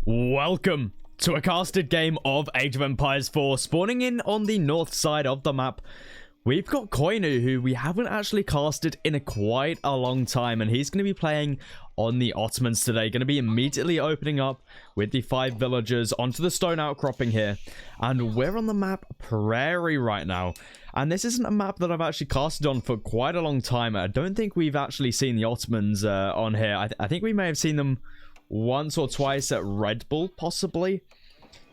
Welcome to a casted game of Age of Empires 4. Spawning in on the north side of the map, we've got Koinu, who we haven't actually casted in quite a long time, and he's going to be playing on the Ottomans today. Going to be immediately opening up with the 5 villagers onto the stone outcropping here, and we're on the map Prairie right now. And this isn't a map that I've actually casted on for quite a long time. I don't think we've actually seen the Ottomans on here. I think we may have seen them once or twice at Red Bull, possibly.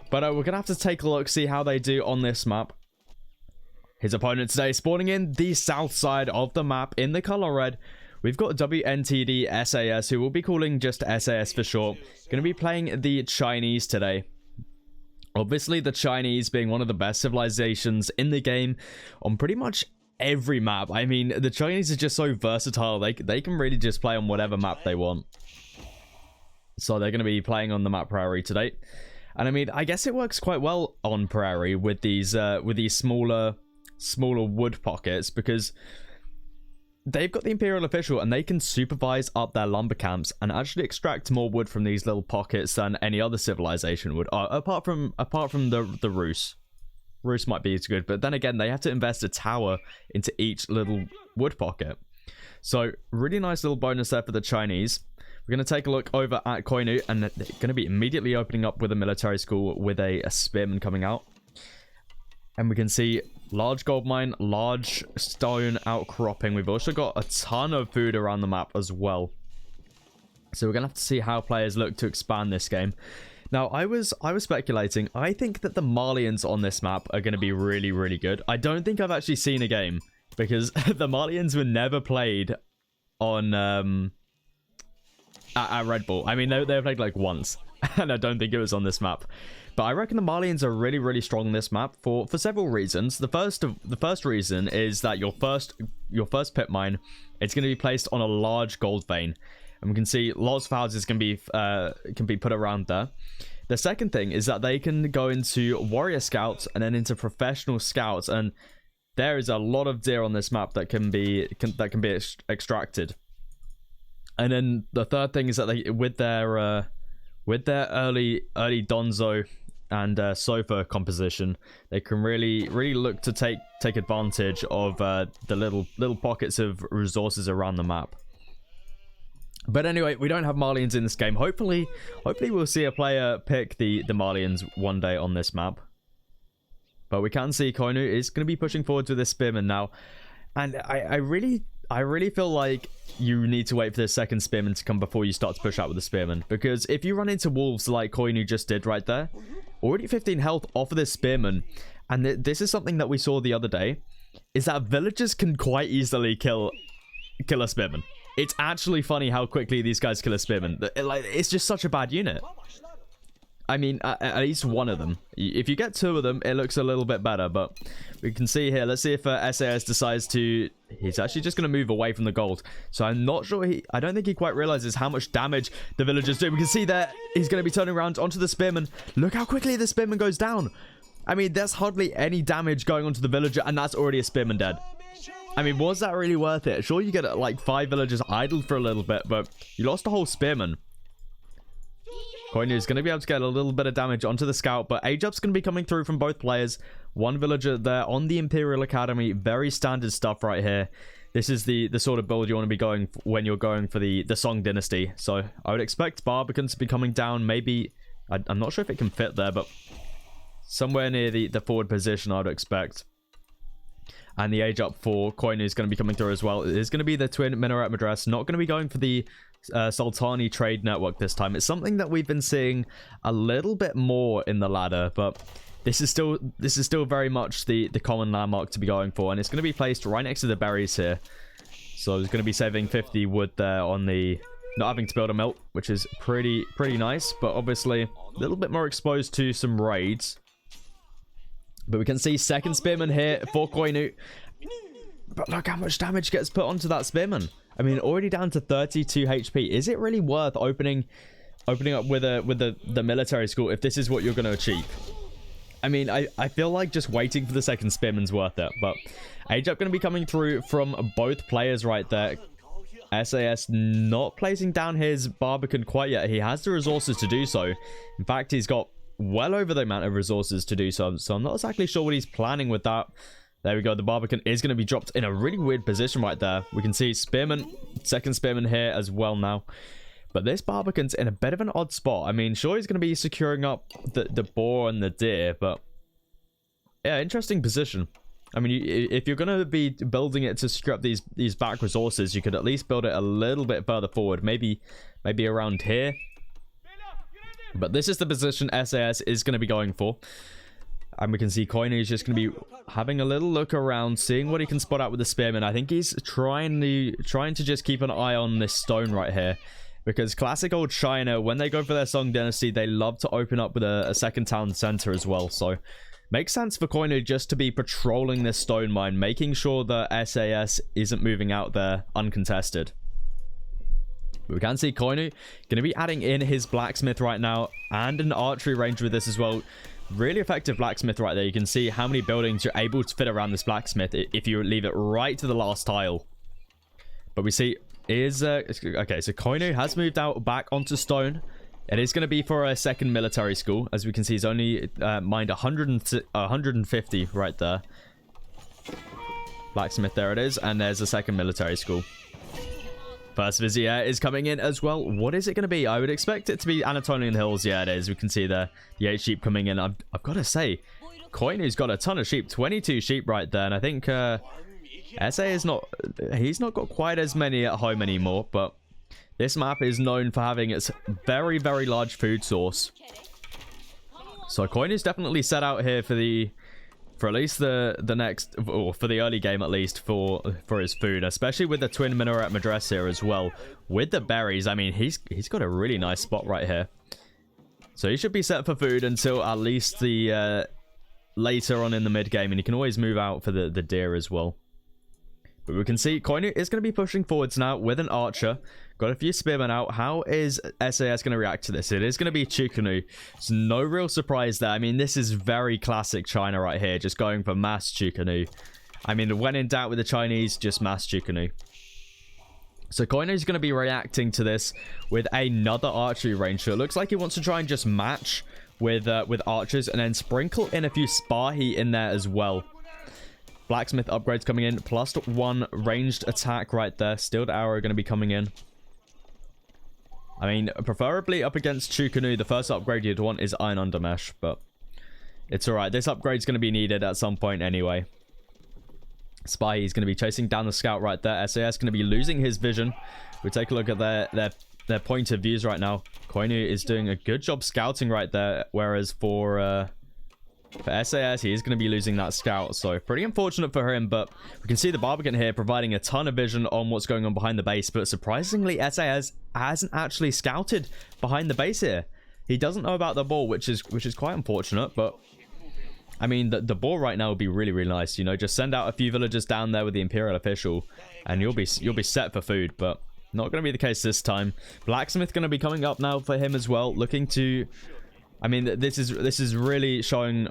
But we're going to have to take a look, see how they do on this map. His opponent today spawning in the south side of the map in the color red. We've got WNTD SAS, who we'll be calling just SAS for short. Going to be playing the Chinese today. Obviously, the Chinese being one of the best civilizations in the game on pretty much every map. I mean, the Chinese are just so versatile. They can really just play on whatever map they want. So they're going to be playing on the map Prairie today. And I mean, I guess it works quite well on Prairie with these smaller wood pockets, because they've got the Imperial Official and they can supervise up their lumber camps and actually extract more wood from these little pockets than any other civilization would. Apart from the Rus. Rus might be as good, but then again, they have to invest a tower into each little wood pocket. So really nice little bonus there for the Chinese. We're going to take a look over at Koinu, and they're going to be immediately opening up with a military school with a spearman coming out. And we can see large gold mine, large stone outcropping. We've also got a ton of food around the map as well. So we're going to have to see how players look to expand this game. Now, I was speculating. I think that the Malians on this map are going to be really, really good. I don't think I've actually seen a game, because the Malians were never played on at Red Bull. I mean, they played like once, and I don't think it was on this map. But I reckon the Malians are really, really strong in this map for several reasons. The first reason is that your first pit mine, it's going to be placed on a large gold vein, and we can see lots of houses can be put around there. The second thing is that they can go into warrior scouts and then into professional scouts, and there is a lot of deer on this map that can be extracted. And then the third thing is that they, with their early Donzo and sofa composition, they can really look to take advantage of the little pockets of resources around the map. But anyway, we don't have Malians in this game. Hopefully we'll see a player pick the Malians one day on this map. But we can see Koinu is going to be pushing forward with this spearman now, and I really feel like you need to wait for this second spearman to come before you start to push out with the spearman. Because if you run into wolves like Koinu just did right there, already 15 health off of this spearman, and this is something that we saw the other day, is that villagers can quite easily kill a spearman. It's actually funny how quickly these guys kill a spearman. It's just such a bad unit. I mean, at least one of them. If you get 2 of them, it looks a little bit better. But we can see here. Let's see if SAS decides to... He's actually just going to move away from the gold. So I'm not sure I don't think he quite realizes how much damage the villagers do. We can see that he's going to be turning around onto the spearman. Look how quickly the spearman goes down. I mean, there's hardly any damage going onto the villager, and that's already a spearman dead. I mean, was that really worth it? Sure, you get like 5 villagers idled for a little bit, but you lost a whole spearman. Koinu is going to be able to get a little bit of damage onto the scout, but age-up's going to be coming through from both players. 1 villager there on the Imperial Academy. Very standard stuff right here. This is the sort of build you want to be going when you're going for the Song Dynasty. So I would expect Barbican to be coming down. Maybe, I'm not sure if it can fit there, but somewhere near the forward position I would expect. And the age-up for Koinu is going to be coming through as well. It is going to be the Twin Minaret Madras. Not going to be going for the Sultani trade network this time. It's something that we've been seeing a little bit more in the ladder, but this is still very much the common landmark to be going for, and it's going to be placed right next to the berries here. So it's going to be saving 50 wood there on the not having to build a mill, which is pretty nice, but obviously a little bit more exposed to some raids. But we can see second spearman here for Koinu. But look how much damage gets put onto that spearman. I mean, already down to 32 HP. Is it really worth opening up with the military school if this is what you're going to achieve? I mean, I feel like just waiting for the second spearman's worth it. But age up going to be coming through from both players right there. SAS not placing down his Barbican quite yet. He has the resources to do so. In fact, he's got well over the amount of resources to do so. So I'm not exactly sure what he's planning with that. There we go. The Barbican is going to be dropped in a really weird position right there. We can see Spearman, second Spearman here as well now. But this Barbican's in a bit of an odd spot. I mean, sure, he's going to be securing up the boar and the deer, but yeah, interesting position. I mean, if you're going to be building it to secure up these back resources, you could at least build it a little bit further forward. Maybe around here. But this is the position SAS is going to be going for. And we can see Koinu is just going to be having a little look around, seeing what he can spot out with the Spearman. I think he's trying to just keep an eye on this stone right here. Because classic old China, when they go for their Song Dynasty, they love to open up with a second town center as well. So, makes sense for Koinu just to be patrolling this stone mine, making sure that SAS isn't moving out there uncontested. But we can see Koinu going to be adding in his blacksmith right now and an archery range with this as well. Really effective blacksmith right there. You can see how many buildings you're able to fit around this blacksmith if you leave it right to the last tile. But we see is okay, so Koinu has moved out back onto stone. It is going to be for a second military school. As we can see, he's only mined 150 right there. Blacksmith, there it is. And there's a second military school. First vizier is coming in as well. What is it going to be? I would expect it to be Anatolian Hills. Yeah, it is. We can see the 8 sheep coming in. I've got to say, Koinu's got a ton of sheep. 22 sheep right there. And I think SA is not... He's not got quite as many at home anymore. But this map is known for having its very, very large food source. So Koinu's definitely set out here for at least the next, or for the early game at least, for his food, especially with the twin minaret madras here as well. With the berries, I mean, he's got a really nice spot right here. So he should be set for food until at least the later on in the mid game, and he can always move out for the deer as well. But we can see Koinu is going to be pushing forwards now with an archer. Got a few spearmen out. How is SAS going to react to this? It is going to be Chukunu. It's no real surprise there. I mean, this is very classic China right here. Just going for mass Chukunu. I mean, when in doubt with the Chinese, just mass Chukunu. So Koinu is going to be reacting to this with another archery range. So it looks like he wants to try and just match with archers and then sprinkle in a few Spahi in there as well. Blacksmith upgrades coming in. +1 ranged attack right there. Steeled arrow going to be coming in. I mean, preferably up against Chukunu, the first upgrade you'd want is Iron Undermesh, but it's alright. This upgrade's going to be needed at some point anyway. Spy is going to be chasing down the scout right there. SAS going to be losing his vision. We take a look at their point of views right now. Koinu is doing a good job scouting right there, whereas for SAS, he is going to be losing that scout. So, pretty unfortunate for him, but we can see the Barbican here providing a ton of vision on what's going on behind the base. But surprisingly, SAS hasn't actually scouted behind the base here. He doesn't know about the ball, which is quite unfortunate. But, I mean, the ball right now would be really, really nice. You know, just send out a few villagers down there with the Imperial official, and you'll be set for food. But not going to be the case this time. Blacksmith going to be coming up now for him as well, looking to... I mean, this is really showing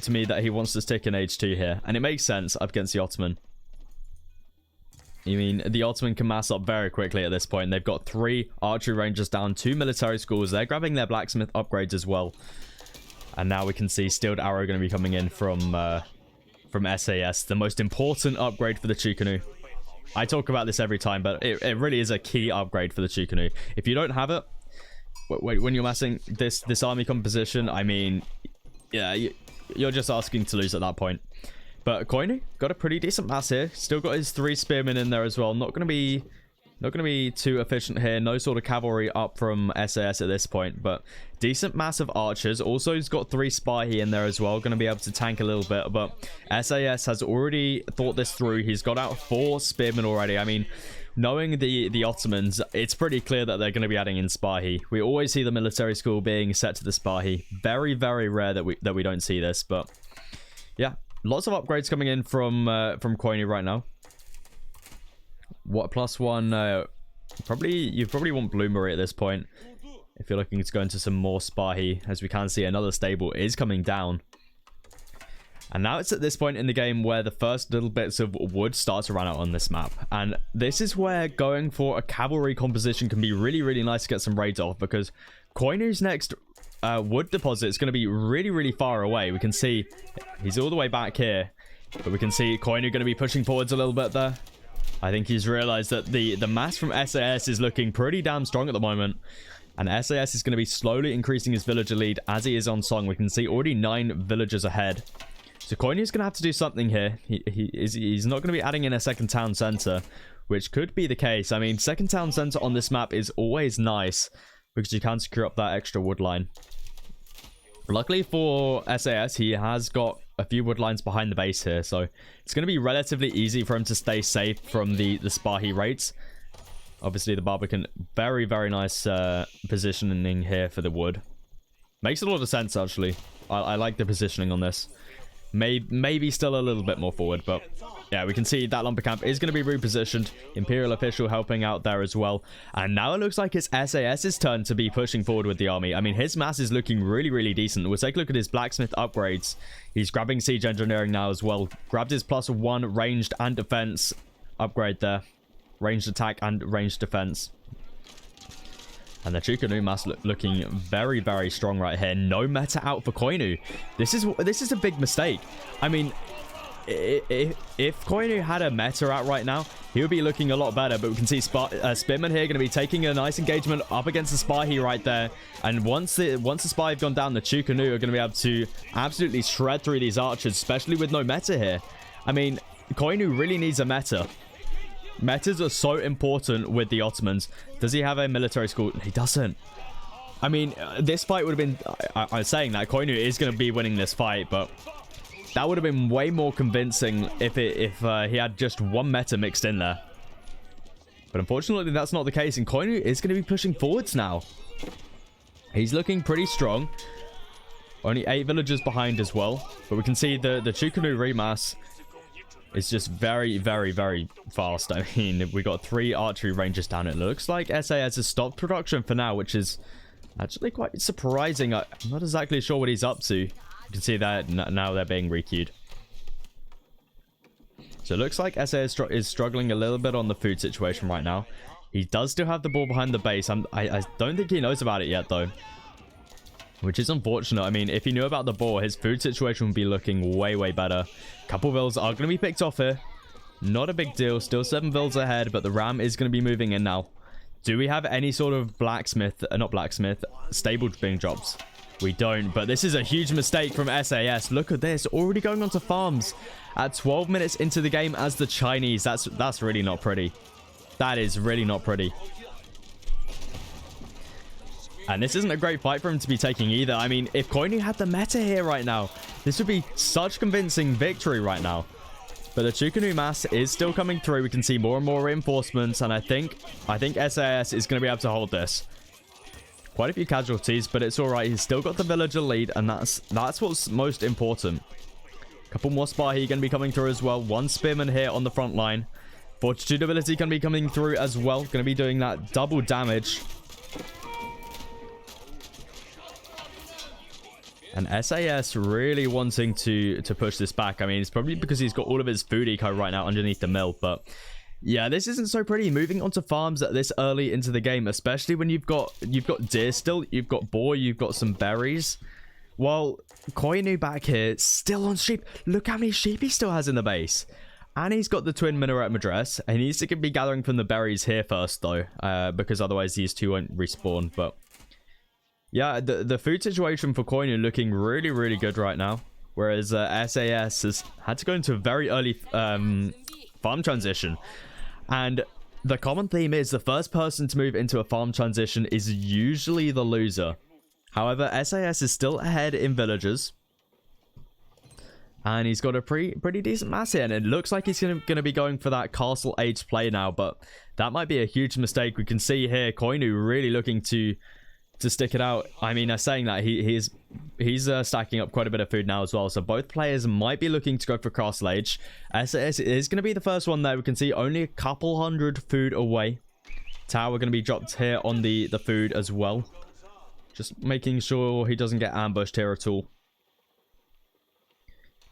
to me that he wants to stick in Age 2 here. And it makes sense up against the Ottoman. I mean, the Ottoman can mass up very quickly at this point. They've got 3 archery rangers down, 2 military schools. They're grabbing their blacksmith upgrades as well. And now we can see Steeled Arrow going to be coming in from SAS. The most important upgrade for the Chukunu. I talk about this every time, but it really is a key upgrade for the Chukunu. If you don't have it, when you're massing this army composition, I mean, yeah, you're just asking to lose at that point. But Koinu got a pretty decent mass here. Still got his 3 spearmen in there as well. Not gonna be too efficient here. No sort of cavalry up from SAS at this point, but decent mass of archers. Also, he's got 3 Spahi in there as well. Gonna be able to tank a little bit, but SAS has already thought this through. He's got out 4 spearmen already. I mean, knowing the Ottomans, it's pretty clear that they're going to be adding in Spahi. We always see the military school being set to the Spahi. Very, very rare that we don't see this, but yeah, lots of upgrades coming in from Koinu right now. What, +1? You probably want Bloomery at this point if you're looking to go into some more Spahi. As we can see, another stable is coming down. And now it's at this point in the game where the first little bits of wood start to run out on this map. And this is where going for a cavalry composition can be really, really nice to get some raids off, because Koinu's next wood deposit is going to be really, really far away. We can see he's all the way back here, but we can see Koinu going to be pushing forwards a little bit there. I think he's realized that the mass from SAS is looking pretty damn strong at the moment. And SAS is going to be slowly increasing his villager lead as he is on song. We can see already 9 villagers ahead. So Koinu's going to have to do something here. He's not going to be adding in a second town center, which could be the case. I mean, second town center on this map is always nice because you can secure up that extra wood line. Luckily for SAS, he has got a few wood lines behind the base here, so it's going to be relatively easy for him to stay safe from the Spahi raids. Obviously, the Barbican, very, very nice positioning here for the wood. Makes a lot of sense, actually. I like the positioning on this. Maybe still a little bit more forward, but yeah, we can see that lumber camp is going to be repositioned. Imperial official helping out there as well. And now it looks like it's SAS's turn to be pushing forward with the army. I mean, his mass is looking really, really decent. We'll take a look at his blacksmith upgrades. He's grabbing siege engineering now as well. Grabbed his +1 ranged and defense upgrade there. Ranged attack and ranged defense. And the Chukanu mass looking very, very strong right here. No meta out for Koinu. This is a big mistake. I mean, if Koinu had a meta out right now, he would be looking a lot better. But we can see Spearman here going to be taking a nice engagement up against the Spahi right there. And once the Spy have gone down, the Chukanu are going to be able to absolutely shred through these archers, especially with no meta here. I mean, Koinu really needs a meta. Metas are so important with the Ottomans. Does he have a military school? He doesn't. I mean, this fight would have been... I'm saying that Koinu is going to be winning this fight, but that would have been way more convincing if he had just one meta mixed in there. But unfortunately, that's not the case, and Koinu is going to be pushing forwards now. He's looking pretty strong. Only 8 villagers behind as well. But we can see the Chukanu remass... It's just very, very, very fast. I mean, we got 3 archery rangers down. It looks like SAS has stopped production for now, which is actually quite surprising. I'm not exactly sure what he's up to. You can see that now they're being requeued. So it looks like SAS is struggling a little bit on the food situation right now. He does still have the ball behind the base. I don't think he knows about it yet, though. Which is unfortunate. I mean, if he knew about the boar, his food situation would be looking way, way better. Couple vills are going to be picked off here. Not a big deal. Still 7 vills ahead, but the ram is going to be moving in now. Do we have any sort of blacksmith, not blacksmith, stable being dropped? We don't, but this is a huge mistake from SAS. Look at this. Already going on to farms at 12 minutes into the game as the Chinese. That's really not pretty. That is really not pretty. And this isn't a great fight for him to be taking either. I mean, if Koinu had the meta here right now, this would be such convincing victory right now. But the Chukanu mass is still coming through. We can see more and more reinforcements, and I think SAS is going to be able to hold this. Quite a few casualties, but it's all right. He's still got the villager lead, and that's what's most important. A couple more Spahi going to be coming through as well. 1 spearman here on the front line. Fortitude ability going to be coming through as well. Going to be doing that double damage. And SAS really wanting to push this back. I mean, it's probably because he's got all of his food eco right now underneath the mill. But yeah, this isn't so pretty. Moving on to farms at this early into the game, especially when you've got deer still, you've got boar, you've got some berries. While Koinu back here, still on sheep. Look how many sheep he still has in the base. And he's got the twin minaret madras. And he needs to be gathering from the berries here first, though. Because otherwise these two won't respawn. But yeah, the food situation for Koinu looking really, really good right now. Whereas SAS has had to go into a very early farm transition. And the common theme is the first person to move into a farm transition is usually the loser. However, SAS is still ahead in villagers. And he's got a pretty decent mass here. And it looks like he's going to be going for that castle age play now. But that might be a huge mistake. We can see here Koinu really looking to stick it out. I mean, saying that, he's stacking up quite a bit of food now as well. So both players might be looking to go for castle age. SAS is going to be the first one there. We can see only a couple hundred food away. Tower going to be dropped here on the food as well. Just making sure he doesn't get ambushed here at all.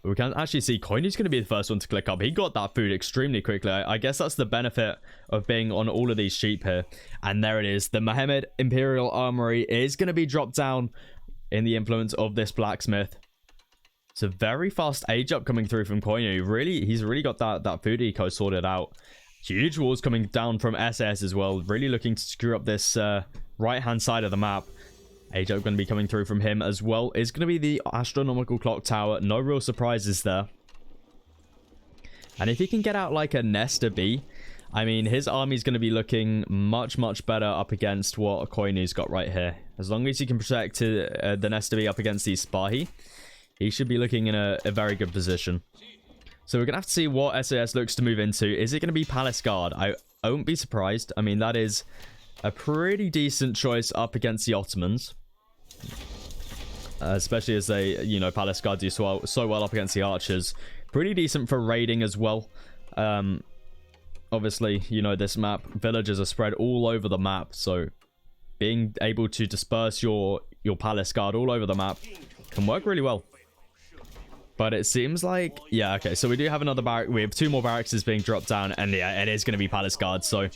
We can actually see Koinu's going to be the first one to click up. He got that food extremely quickly. I guess that's the benefit of being on all of these sheep here. And there it is. The Mohammed Imperial Armory is going to be dropped down in the influence of this blacksmith. It's a very fast age up coming through from Koinu. Really, he's really got that food eco sorted out. Huge walls coming down from SAS as well. Really looking to screw up this right-hand side of the map. Age up going to be coming through from him as well. Is going to be the astronomical clock tower. No real surprises there. And if he can get out like a Nesta B, I mean, his army's going to be looking much, much better up against what Koinu's got right here. As long as he can protect the Nesta B up against these Spahi, he should be looking in a very good position. So we're going to have to see what SAS looks to move into. Is it going to be Palace Guard? I won't be surprised. I mean, that is a pretty decent choice up against the Ottomans. Especially as they, you know, Palace Guard do so well up against the archers. Pretty decent for raiding as well. Obviously, you know, this map, villagers are spread all over the map. So being able to disperse your Palace Guard all over the map can work really well. But it seems like, yeah, okay, so we do have another barrack. We have 2 more barracks being dropped down, and yeah, it is going to be Palace Guard. So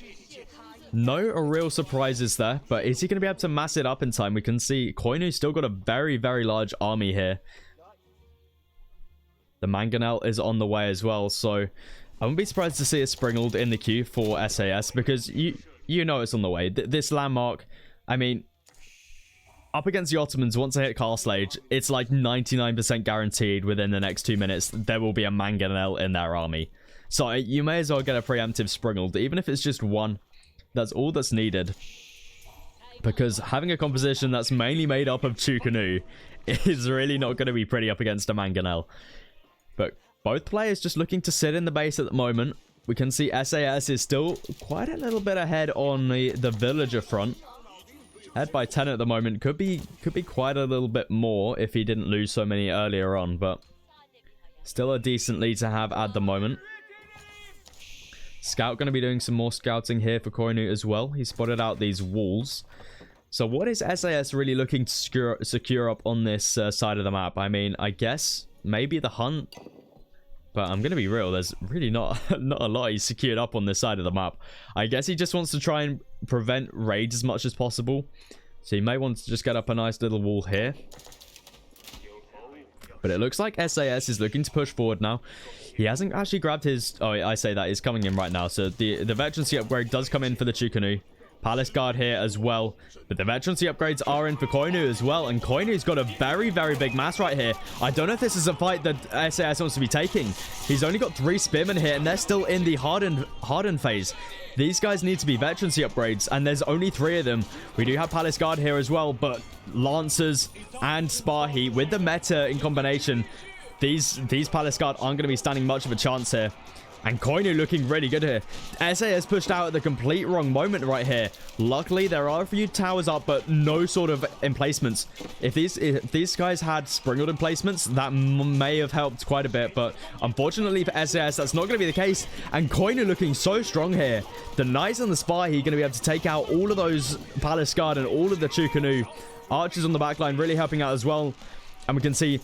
no real surprises there, but is he going to be able to mass it up in time? We can see Koinu's still got a very, very large army here. The Mangonel is on the way as well, so I wouldn't be surprised to see a Springald in the queue for SAS, because you know it's on the way. This landmark, I mean, up against the Ottomans, once they hit Castle Age, it's like 99% guaranteed within the next 2 minutes there will be a Mangonel in their army. So you may as well get a preemptive Springald, even if it's just one. That's all that's needed. Because having a composition that's mainly made up of Chukanu is really not going to be pretty up against a Mangonel. But both players just looking to sit in the base at the moment. We can see SAS is still quite a little bit ahead on the villager front. Ahead by 10 at the moment. Could be quite a little bit more if he didn't lose so many earlier on. But still a decent lead to have at the moment. Scout going to be doing some more scouting here for Koinu as well. He spotted out these walls. So what is SAS really looking to secure up on this side of the map? I mean, I guess maybe the hunt. But I'm going to be real. There's really not a lot he's secured up on this side of the map. I guess he just wants to try and prevent raids as much as possible. So he may want to just get up a nice little wall here. But it looks like SAS is looking to push forward now. He hasn't actually grabbed his... Oh, I say that. He's coming in right now. So the veterancy upgrade does come in for the Chukanu. Palace Guard here as well. But the veterancy upgrades are in for Koinu as well. And Koinu's got a very, very big mass right here. I don't know if this is a fight that SAS wants to be taking. He's only got 3 spearmen here. And they're still in the hardened phase. These guys need to be veterancy upgrades. And there's only 3 of them. We do have Palace Guard here as well. But Lancers and Spahi with the meta in combination... These Palace Guard aren't going to be standing much of a chance here. And Koinu looking really good here. SAS pushed out at the complete wrong moment right here. Luckily, there are a few towers up, but no sort of emplacements. If these guys had Springald emplacements, that may have helped quite a bit. But unfortunately for SAS, that's not going to be the case. And Koinu looking so strong here. The Knights and the Spy, he's going to be able to take out all of those Palace Guard and all of the Chukanu. Archers on the backline really helping out as well. And we can see...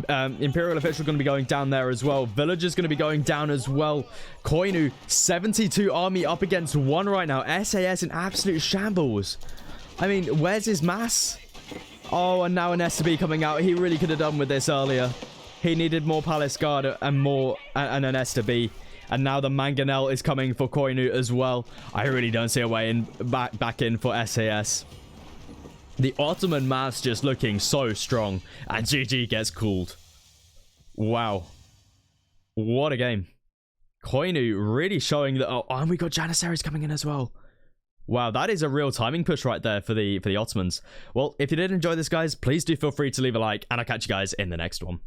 Imperial official going to be going down there as well. Villagers going to be going down as well. Koinu 72 army up against 1 right now. SAS in absolute shambles. I mean, where's his mass? Oh, and now an SB coming out. He really could have done with this earlier. He needed more Palace Guard and an SB. And now the Mangonel is coming for Koinu as well. I really don't see a way in back in for SAS. The Ottoman mass just looking so strong. And GG gets called. Wow. What a game. Koinu really showing that... Oh, and we got Janissaries coming in as well. Wow, that is a real timing push right there for the Ottomans. Well, if you did enjoy this, guys, please do feel free to leave a like. And I'll catch you guys in the next one.